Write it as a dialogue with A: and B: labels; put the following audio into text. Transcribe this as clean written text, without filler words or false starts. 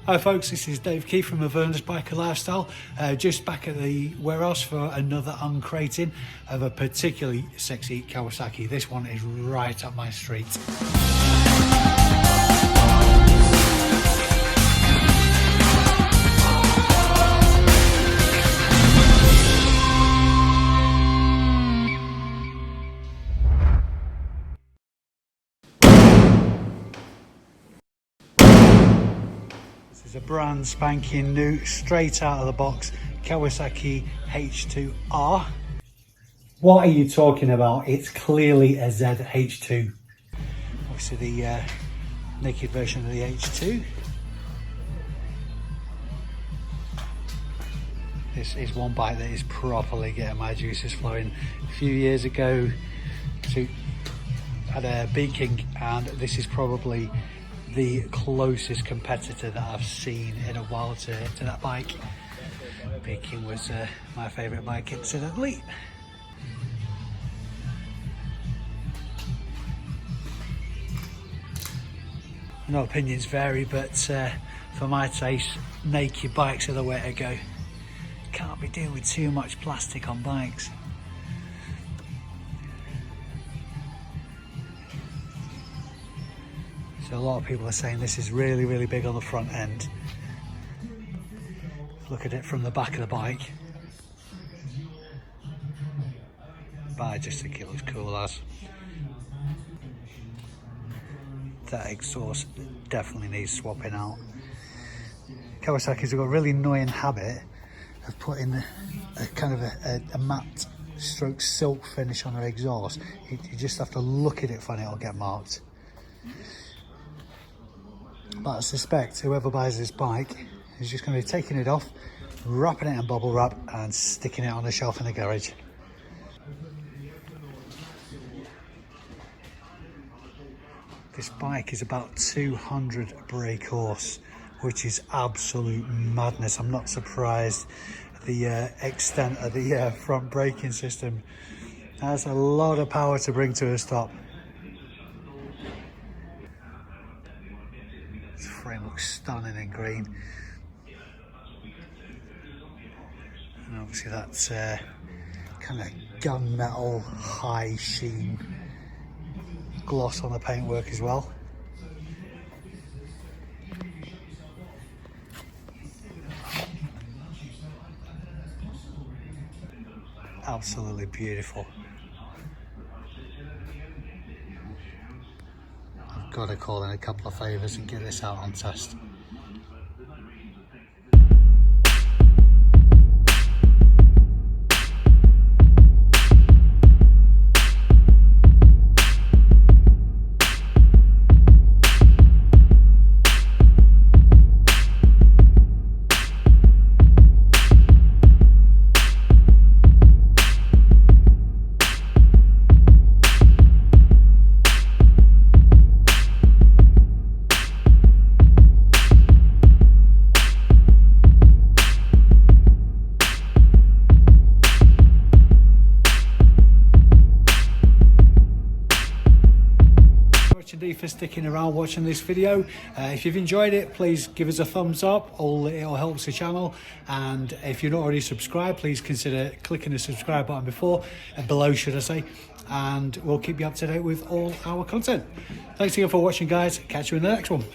A: Hi folks, this is Dave Key from Avernus Biker Lifestyle, just back at the warehouse for another uncrating of a particularly sexy Kawasaki. This one is right up my street. This is a brand spanking new, straight out of the box Kawasaki Z-H2R. What are you talking about? It's clearly a Z-H2. Obviously the naked version of the H2. This is one bike that is properly getting my juices flowing. A few years ago, had a Beaking, and this is probably the closest competitor that I've seen in a while to that bike. Beaking was my favourite bike, incidentally. I know opinions vary, but for my taste, naked bikes are the way to go. Can't be dealing with too much plastic on bikes. So a lot of people are saying this is really, really big on the front end. Look at it from the back of the bike. But I just think it looks cool as. That exhaust definitely needs swapping out. Kawasaki's got a really annoying habit of putting a kind of a matte stroke silk finish on their exhaust. You just have to look at it funny, it'll get marked. But I suspect whoever buys this bike is just going to be taking it off, wrapping it in bubble wrap and sticking it on the shelf in the garage. This bike is about 200 brake horse, which is absolute madness. I'm not surprised at the extent of the front braking system. That's a lot of power to bring to a stop. This frame looks stunning in green. And obviously that's kind of gunmetal high sheen gloss on the paintwork as well. Absolutely beautiful. I've got to call in a couple of favours and get this out on test. Indeed for sticking around watching this video. If you've enjoyed it, please give us a thumbs up. It helps the channel, and if you're not already subscribed, please consider clicking the subscribe button below should I say, and we'll keep you up to date with all our content. Thanks again for watching, guys. Catch you in the next one.